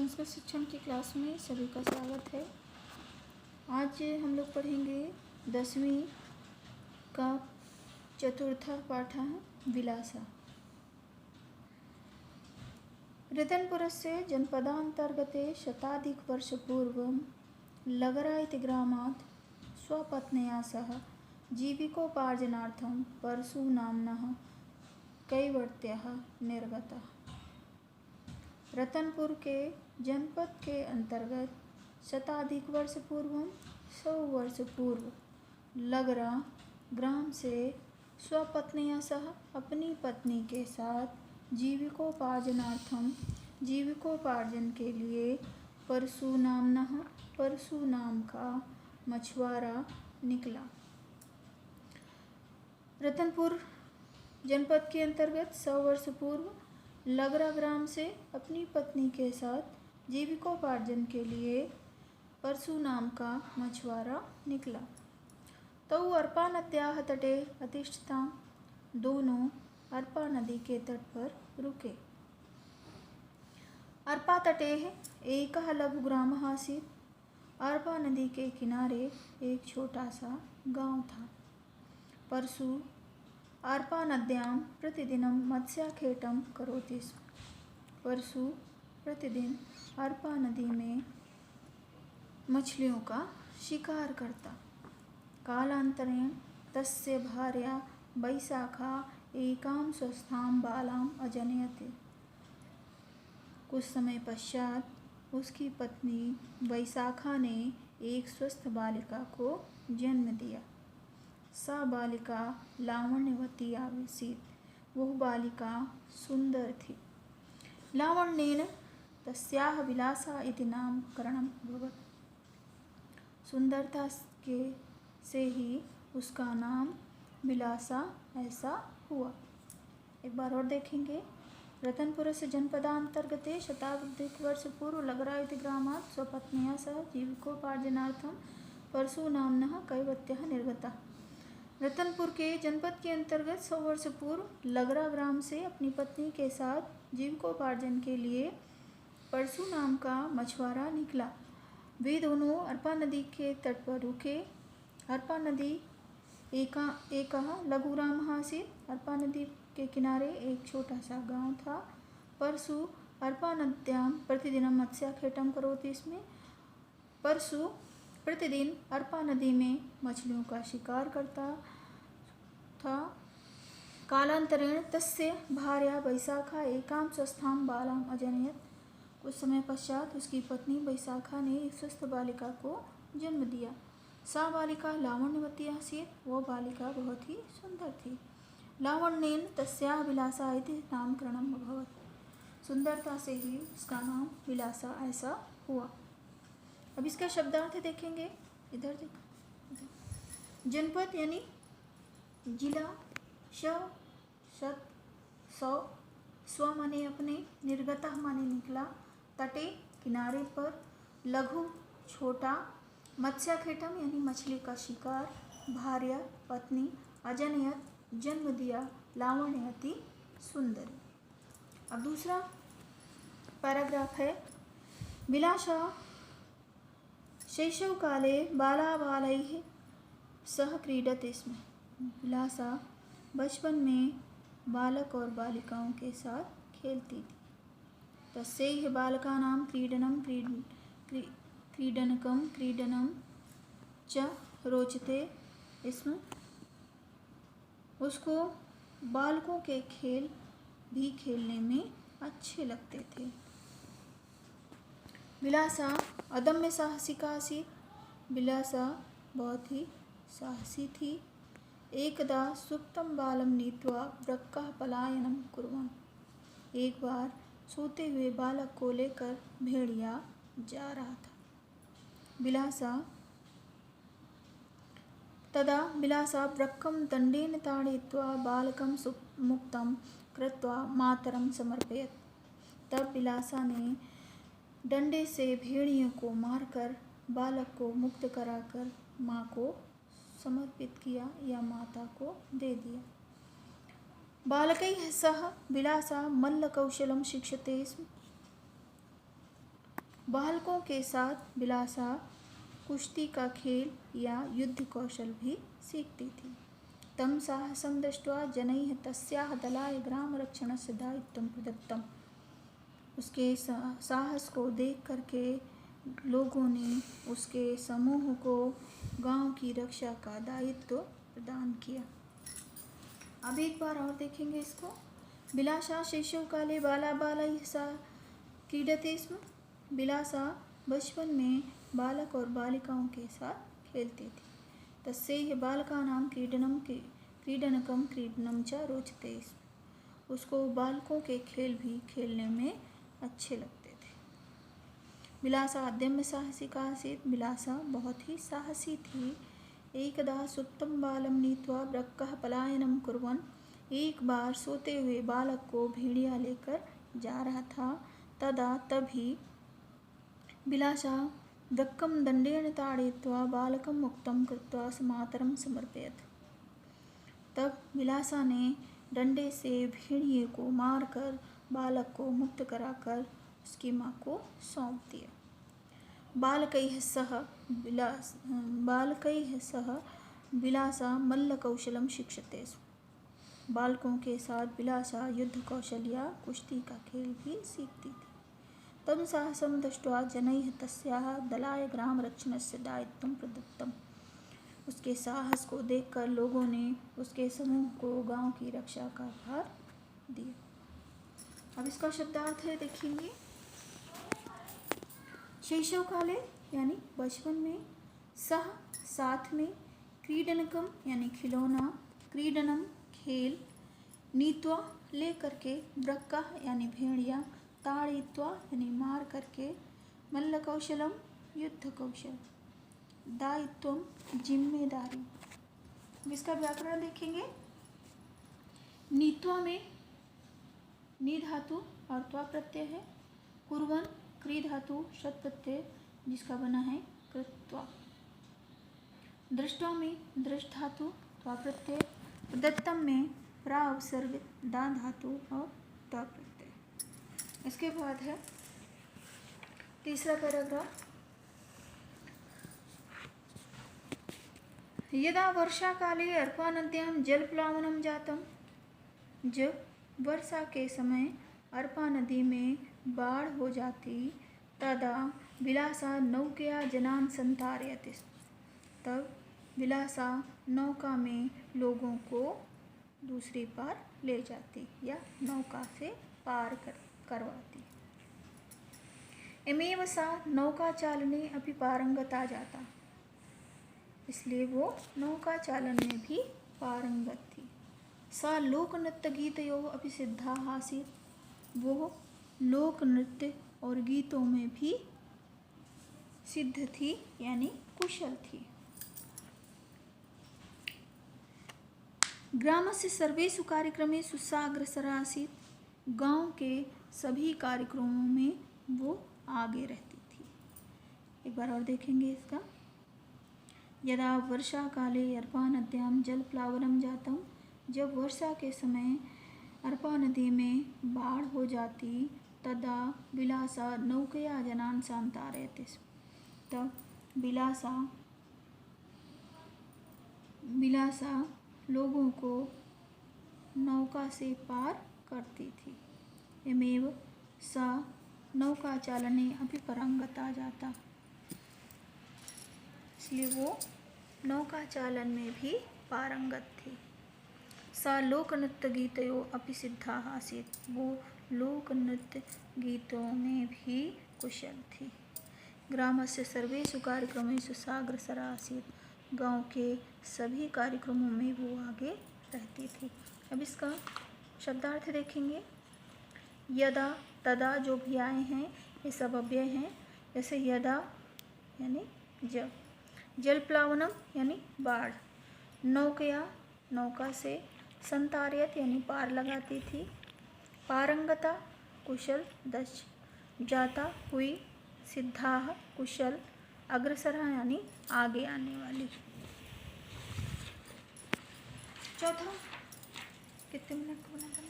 संस्कृत शिक्षण की क्लास में सभी का स्वागत है। आज हम लोग पढ़ेंगे 10वीं का चतुर्थ पाठ है विलासा। ऋतनपुरस्य जनपदान्तर्गते शताधिकवर्षपूर्वं लगरा इति ग्रामात् स्वपत्न्या सह जीविकोपार्जनार्थं परशुनाम्नः कैवर्त्यः निर्गतः। रतनपुर के जनपद के अंतर्गत शताधिक वर्ष पूर्व 100 वर्ष पूर्व लगरा ग्राम से स्वपत्निया सह अपनी पत्नी के साथ जीविकोपार्जन के लिए परशु नाम का मछुआरा निकला। रतनपुर जनपद के अंतर्गत 100 वर्ष पूर्व लगरा ग्राम से अपनी पत्नी के साथ जीविकोपार्जन के लिए परशु नाम का मछुआरा निकला। तौ अर्पा नद्याः तटे अतिष्ठताम्। दोनों अर्पा नदी के तट पर रुके। अर्पा तटे एकः लघु ग्रामः आसीत्। अर्पा नदी के किनारे एक छोटा सा गांव था। परशु अर्पा नद्यां प्रतिदिनं मत्स्याखेटं करोति स्म। परशु प्रतिदिन अर्पा नदी में मछलियों का शिकार करता। कालांतरेण तस्य भार्या वैशाखा एकां स्वस्थां बालां अजनयत्। कुछ समय पश्चात उसकी पत्नी वैशाखा ने एक स्वस्थ बालिका को जन्म दिया। सा बालिका लावण्यवती आसीत्। वह बालिका सुंदर थी। लावण्येन तस्याः विलासा इति नामकरणम् अभवत्। सुंदरता के से ही उसका नाम विलासा ऐसा हुआ। एक बार और देखेंगे। रतनपुरस्य जनपदान्तर्गते शताधिक वर्ष पूर्व लगरा इति ग्रामात् स्वपत्न्या सह जीविकोपार्जनार्थं परशु नाम्नः कैवत्यः निर्गतः। रतनपुर के जनपद के अंतर्गत 100 वर्ष पूर्व लगरा ग्राम से अपनी पत्नी के साथ जीविकोपार्जन के लिए परशु नाम का मछुआरा निकला। वे दोनों अर्पा नदी के तट पर रुके। अर्पा नदी एकः लघु ग्रामः आसीत्। अर्पा नदी के किनारे एक छोटा सा गांव था। परशु अर्पा नद्यां प्रतिदिनं मत्स्याखेटं करोति स्म। परशु प्रतिदिन अर्पा नदी में मछलियों का शिकार करता था। कालांतरेण तस्य भार्या वैशाखा एकां स्वस्थां बालां अजनयत्। कुछ समय पश्चात उसकी पत्नी वैशाखा ने एक स्वस्थ बालिका को जन्म दिया। सा बालिका लावण्यवती आसीत्। वह बालिका बहुत ही सुंदर थी। लावण्येन तस्याः विलासा इति नामकरणम् अभवत्। सुंदरता से ही उसका नाम विलासा ऐसा हुआ। अब इसका शब्दार्थ देखेंगे। इधर देखो। जनपद यानी जिला, शत, 100, स्व माने अपने, निर्गतः माने निकला, तटे किनारे पर, लघु छोटा, मत्स्याखेटम यानी मछली का शिकार, भार्या पत्नी, अजनयत जन्म दिया, लावण्यवती सुंदरी। अब दूसरा पैराग्राफ है। विलासा शैशवकाले बालाबालैः सह क्रीडति स्म। विलासा बचपन में बालक और बालिकाओं के साथ खेलती थी। तस्यैः बालकानां क्रीडनं च रोचते स्म। उसको बालकों के खेल भी खेलने में अच्छे लगते थे। विलासा अदम्य साहसिका आसीत्। विलासा बहुत ही साहसी थी। एकदा सुप्तं बालं नीत्वा वृक्कः पलायनं कुर्वन्। एक बार सोते हुए बालक को लेकर भेड़िया जा रहा था। तदा विलासा वृक्कं दण्डेन ताडयित्वा बालकं मुक्तं कृत्वा मातरं समर्पयत्। तब विलासा ने डंडे से भेड़िए को मारकर बालक को मुक्त कराकर माँ को समर्पित किया या माता को दे दिया। बालकैः सह विलासा मल्लकौशलं शिक्षते स्म। बालकों के साथ विलासा कुश्ती का खेल या युद्ध कौशल भी सीखती थी। तं साहसं दृष्ट्वा जनैः तस्याः दलाय ग्रामरक्षणस्य दायित्वं प्रदत्तम्। उसके साहस को देख करके लोगों ने उसके समूह को गांव की रक्षा का दायित्व प्रदान किया। अब एक बार और देखेंगे इसको। विलासा शैशवकाले बालाबालैः सह क्रीडते स्म। विलासा बचपन में बालक और बालिकाओं के साथ खेलती थी। तस्यैः बालकानां क्रीडनकं च रोचते स्म। उसको बालकों के खेल भी खेलने में अच्छे लगते थे। विलासा अदम्य साहसिका आसीत्। विलासा बहुत ही साहसी थी। एकदा सुप्तं बालं नीत्वा वृक्कः पलायनं कुर्वन्। एक बार सोते हुए बालक को भेड़िया लेकर जा रहा था। तभी विलासा वृक्कं दण्डेन ताडयित्वा बालकं मुक्तं कृत्वा मातरं समर्पयत्। तब विलासा ने डंडे से भेड़िए को मारकर बालक को मुक्त कराकर उसकी माँ को सौंप दिया। बालकैः सह विलासा मल्लकौशलं शिक्षते स्म। बालकों के साथ विलासा युद्ध कौशल या कुश्ती का खेल भी सीखती थी। तं साहसं दृष्ट्वा जनैः तस्याः दलाय ग्रामरक्षणस्य दायित्वं प्रदत्तम्। उसके साहस को देखकर लोगों ने उसके समूह को गांव की रक्षा का भार दिया। अब इसका शब्दार्थ है देखेंगे। शैशव काले यानी बचपन में, सह साथ में, क्रीडनकम यानी खिलौना, क्रीडनम खेल, नीत्वा ले करके, वृक्का यानी भेड़िया, ताड़ित्वा यानी मार करके, मल्ल कौशलम युद्ध कौशल, दायित्वम जिम्मेदारी। इसका व्याकरण देखेंगे। नीत्वा में नी धातु और त्वा प्रत्यय है। कुर्वन् क्री धातु शत प्रत्यय जिसका बना है कृत्वा। दृष्टवा में दृष्ट धातु त्वा प्रत्यय। प्रदत्तम में प्रा उपसर्ग दा धातु और त्वा प्रत्यय। इसके बाद है तीसरा पैराग्राफ। यदा वर्षा काले अर्पा नद्यां जलप्लावनं जातम। जब वर्षा के समय अर्पा नदी में बाढ़ हो जाती, तदा विलासा नौकया जनान् संतारयति। तब विलासा नौका में लोगों को दूसरी पार ले जाती या नौका से पार करवाती। एमेव सा नौका चालने अपि पारंगता जाता। इसलिए वो नौका चालन में भी पारंगत थी। सा लोक नृत्य गीतयोः अपि सिद्धा आसीत्। वो लोक नृत्य और गीतों में भी सिद्ध थी यानी कुशल थी। ग्रामस्य सर्वेषु कार्यक्रमेषु सा अग्रसरा आसीत्। गांव के सभी कार्यक्रमों में वो आगे रहती थी। एक बार और देखेंगे इसका। यदा वर्षा काले अर्पा नद्यां जलप्लावनं जातम। जब वर्षा के समय अर्पा नदी में बाढ़ हो जाती, तदा विलासा नौकया जनान् संतारयति। तब विलासा लोगों को नौका से पार करती थी। एमेव सा नौका चालने अपि पारंगता जाता। इसलिए वो नौका चालन में भी पारंगत थी। सा लोक नृत्य गीतयोः अपि सिद्धा आसीत्। वो लोक नृत्य गीतों में भी कुशल थी। ग्रामस्य सर्वेषु कार्यक्रमेषु सा अग्रसरा आसीत्। गांव के सभी कार्यक्रमों में वो आगे रहती थी। अब इसका शब्दार्थ देखेंगे। यदा तदा जो भी आए हैं ये सब अव्यय हैं। जैसे यदा यानी जब, जलप्लावनम यानी बाढ़, नौकया नौका से, संतारयत यानी पार लगाती थी, पारंगता कुशल दक्ष, जाता हुई, सिद्धाः कुशल, अग्रसरा यानी आगे आने वाली। चौथा कितने मिनट को बना था?